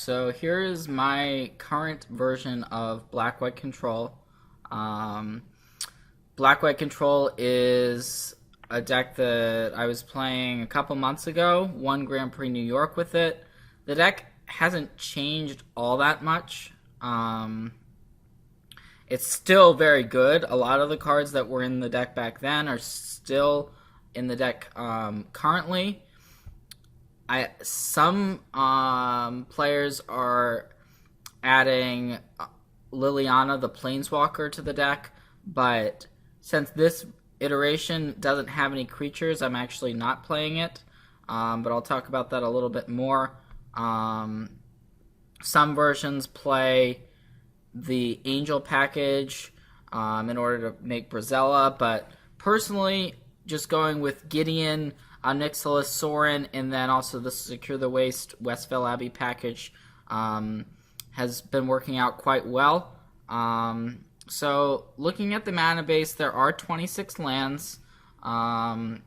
So here is my current version of Black-White Control. Um, Black-White Control is a deck that I was playing a couple months ago, won Grand Prix New York with it. The deck hasn't changed all that much. It's still very good. A lot of the cards that were in the deck back then are still in the deck currently. Some players are adding Liliana the Planeswalker to the deck, but since this iteration doesn't have any creatures, I'm actually not playing it. But I'll talk about that a little bit more. Some versions play the Angel package in order to make Brazella, but personally, just going with Gideon, Nixilis, Sorin, and then also the Secure the Waste Westvale Abbey package has been working out quite well. So looking at the mana base, there are 26 lands, and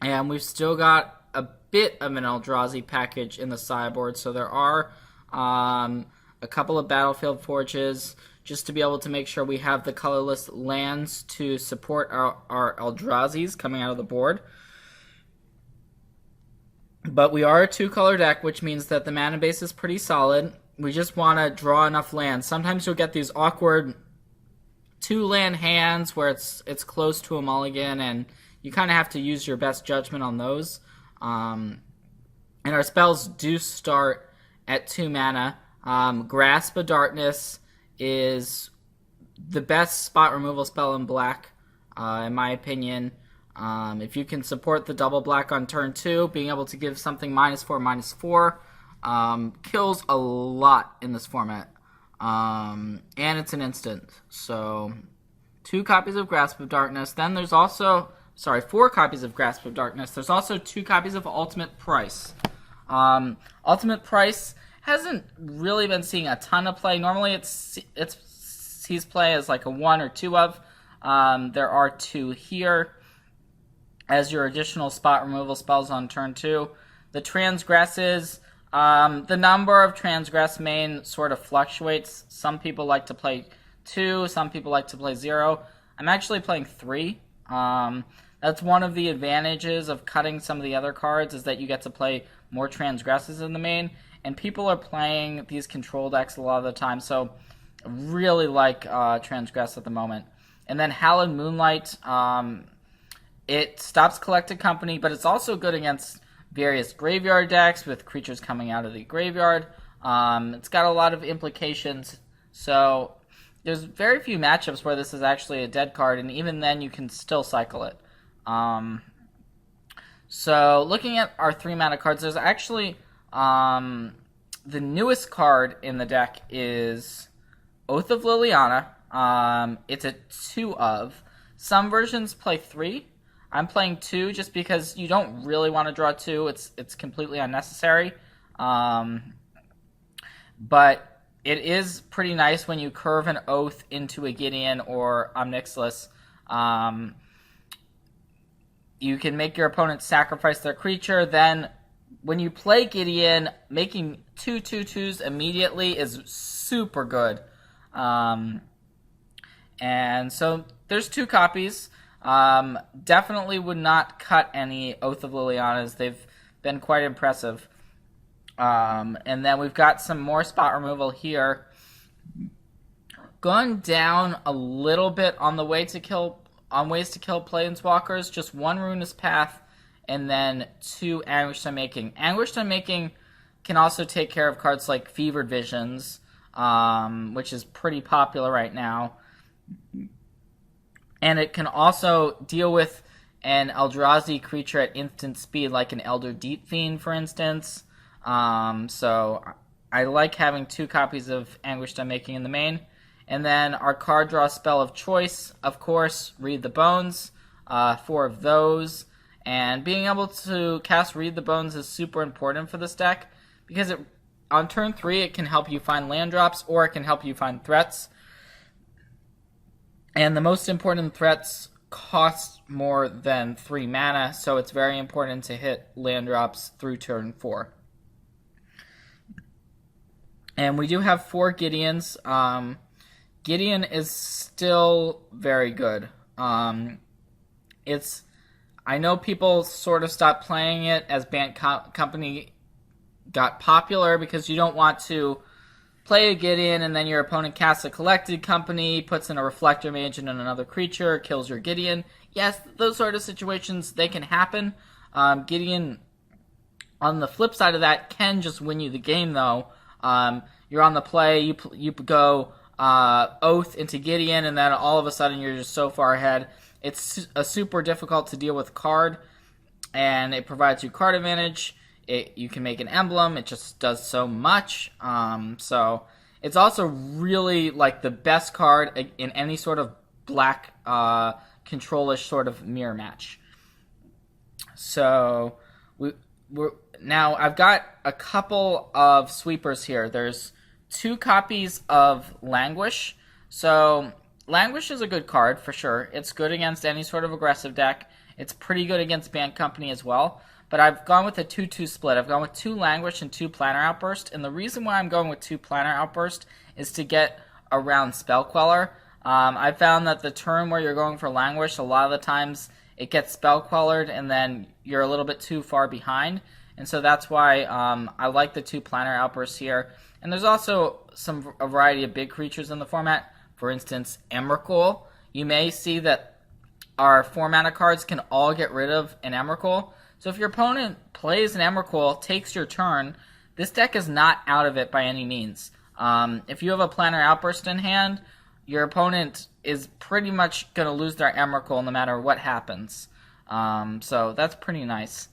we've still got a bit of an Eldrazi package in the sideboard, so there are a couple of Battlefield Forges just to be able to make sure we have the colorless lands to support our Eldrazi's coming out of the board. But we are a two-color deck, which means that the mana base is pretty solid. We just want to draw enough lands. Sometimes you'll get these awkward two-land hands where it's close to a mulligan, and you kind of have to use your best judgment on those. And our spells do start at 2 mana. Grasp of Darkness is the best spot removal spell in black, in my opinion. If you can support the double black on turn 2, being able to give something -4/-4 kills a lot in this format. And it's an instant. So 2 copies of Grasp of Darkness. Then there's also, 4 copies of Grasp of Darkness. There's also 2 copies of Ultimate Price. Ultimate Price hasn't really been seeing a ton of play. Normally it sees play as like a 1 or 2 of. There are 2 here as your additional spot removal spells on turn 2. The Transgresses, the number of Transgress main sort of fluctuates. Some people like to play 2, some people like to play 0. I'm actually playing 3. That's one of the advantages of cutting some of the other cards, is that you get to play more Transgresses in the main, and people are playing these control decks a lot of the time, so I really like Transgress at the moment. And then Hallowed Moonlight, it stops Collected Company, but it's also good against various graveyard decks with creatures coming out of the graveyard. It's got a lot of implications, so there's very few matchups where this is actually a dead card, and even then you can still cycle it. So looking at our 3 mana cards, there's actually the newest card in the deck is Oath of Liliana. It's a 2 of. Some versions play 3. I'm playing 2 just because you don't really want to draw 2. It's completely unnecessary. But it is pretty nice when you curve an Oath into a Gideon or Nixilis. You can make your opponent sacrifice their creature. Then when you play Gideon, making 2 2/2s immediately is super good. And so there's 2 copies. Definitely would not cut any Oath of Lilianas. They've been quite impressive. And then we've got some more spot removal here. Going down a little bit on the way to kill, on ways to kill Planeswalkers, just 1 Ruinous Path, and then 2 Anguished Unmaking. Anguished Unmaking can also take care of cards like Fevered Visions, which is pretty popular right now. And it can also deal with an Eldrazi creature at instant speed, like an Elder Deep Fiend, for instance. So I like having 2 copies of Anguished Unmaking in the main. And then our card draw spell of choice, of course, Read the Bones, 4 of those. And being able to cast Read the Bones is super important for this deck, because on turn 3 it can help you find land drops, or it can help you find threats. And the most important threats cost more than 3 mana, so it's very important to hit land drops through turn 4. And we do have 4 Gideons. Gideon is still very good. I know people sort of stopped playing it as Bant Company got popular because you don't want to play a Gideon and then your opponent casts a Collected Company, puts in a Reflector Mage and another creature, kills your Gideon. Yes, those sort of situations, they can happen. Gideon, on the flip side of that, can just win you the game, though. You're on the play, you go Oath into Gideon, and then all of a sudden you're just so far ahead. It's a super difficult to deal with card, and it provides you card advantage. You can make an emblem. It just does so much. So it's also really like the best card in any sort of black control-ish sort of mirror match. So now I've got a couple of sweepers here. There's 2 copies of Languish. So Languish is a good card for sure. It's good against any sort of aggressive deck. It's pretty good against Bant Company as well. But I've gone with a 2-2 split. I've gone with 2 Languish and 2 Planner Outburst. And the reason why I'm going with 2 Planner Outburst is to get around Spell Queller. I found that the turn where you're going for Languish, a lot of the times it gets Spell Quellered and then you're a little bit too far behind. And so that's why I like the 2 Planner Outbursts here. And there's also a variety of big creatures in the format. For instance, Emrakul. You may see that our 4-mana cards can all get rid of an Emrakul. So if your opponent plays an Emrakul, takes your turn, this deck is not out of it by any means. If you have a Planner Outburst in hand, your opponent is pretty much going to lose their Emrakul no matter what happens. So that's pretty nice.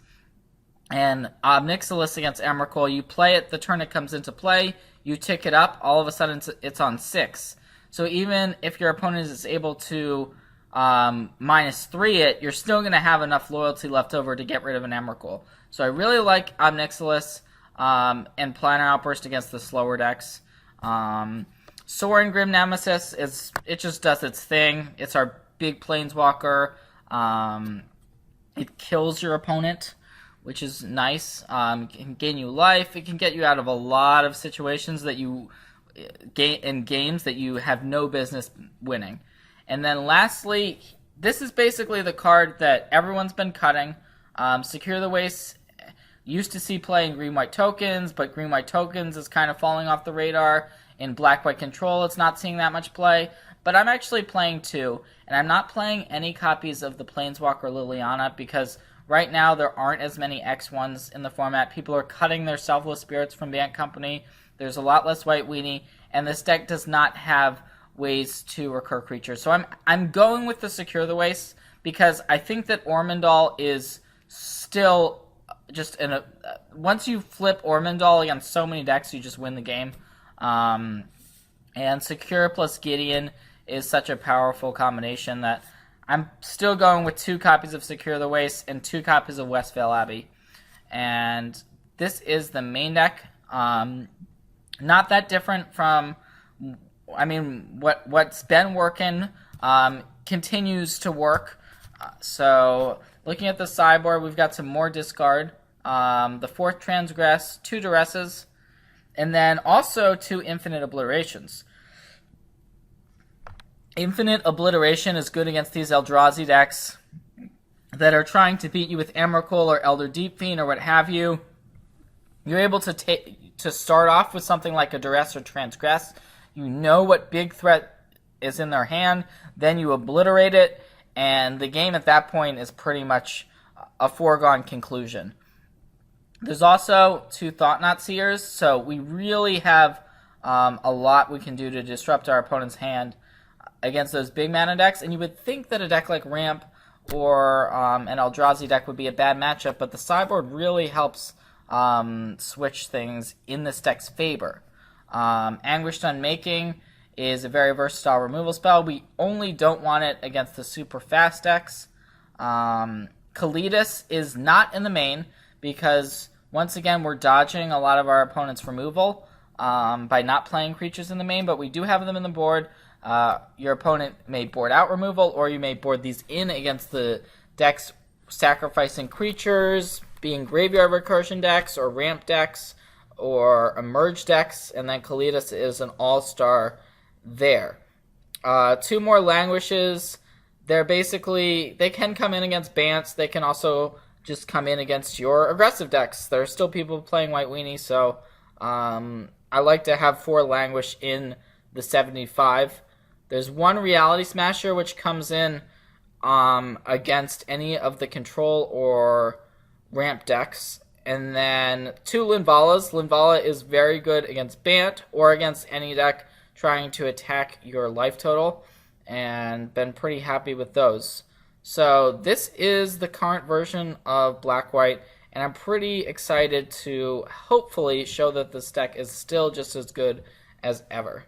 And Nixilis against Emrakul, you play it the turn it comes into play, you tick it up, all of a sudden it's on 6. So even if your opponent is able to -3 it, you're still going to have enough loyalty left over to get rid of an Emrakul. So I really like Nixilis and Planner Outburst against the slower decks. Sorin Grim Nemesis, it just does its thing. It's our big Planeswalker. It kills your opponent, which is nice. It can gain you life. It can get you out of a lot of situations that you in games that you have no business winning. And then lastly, this is basically the card that everyone's been cutting. Secure the Waste used to see play in Green-White Tokens, but Green-White Tokens is kind of falling off the radar. In Black-White Control, it's not seeing that much play. But I'm actually playing 2, and I'm not playing any copies of the Planeswalker Liliana because right now there aren't as many X1s in the format. People are cutting their Selfless Spirits from Bant Company. There's a lot less White Weenie, and this deck does not have ways to recur creatures. So I'm going with the Secure the Waste because I think that Ormondal is still just once you flip Ormondal against so many decks, you just win the game. And Secure plus Gideon is such a powerful combination that I'm still going with 2 copies of Secure the Waste and 2 copies of Westvale Abbey. And this is the main deck. Not that different from, what's been working continues to work. So looking at the sideboard, we've got some more discard. The 4th Transgress, 2 Duresses, and then also 2 Infinite Obliterations. Infinite Obliteration is good against these Eldrazi decks that are trying to beat you with Emrakul or Elder Deep Fiend or what have you. You're able to start off with something like a Duress or Transgress. You know what big threat is in their hand, then you obliterate it, and the game at that point is pretty much a foregone conclusion. There's also 2 Thought-Knot Seers, so we really have a lot we can do to disrupt our opponent's hand against those big mana decks, and you would think that a deck like Ramp or an Eldrazi deck would be a bad matchup, but the sideboard really helps switch things in this deck's favor. Anguished Unmaking is a very versatile removal spell. We only don't want it against the super fast decks. Kalidas is not in the main because, once again, we're dodging a lot of our opponent's removal by not playing creatures in the main, but we do have them in the board. Your opponent may board out removal, or you may board these in against the decks sacrificing creatures, being graveyard recursion decks or ramp decks, or Emerge decks, and then Kalidas is an all-star there. Two more Languishes. They can come in against Bants. They can also just come in against your aggressive decks. There are still people playing White Weenie, so I like to have 4 Languish in the 75. There's one Reality Smasher, which comes in against any of the control or ramp decks. And then 2 Linvalas. Linvala is very good against Bant or against any deck trying to attack your life total, and been pretty happy with those. So this is the current version of Black-White, and I'm pretty excited to hopefully show that this deck is still just as good as ever.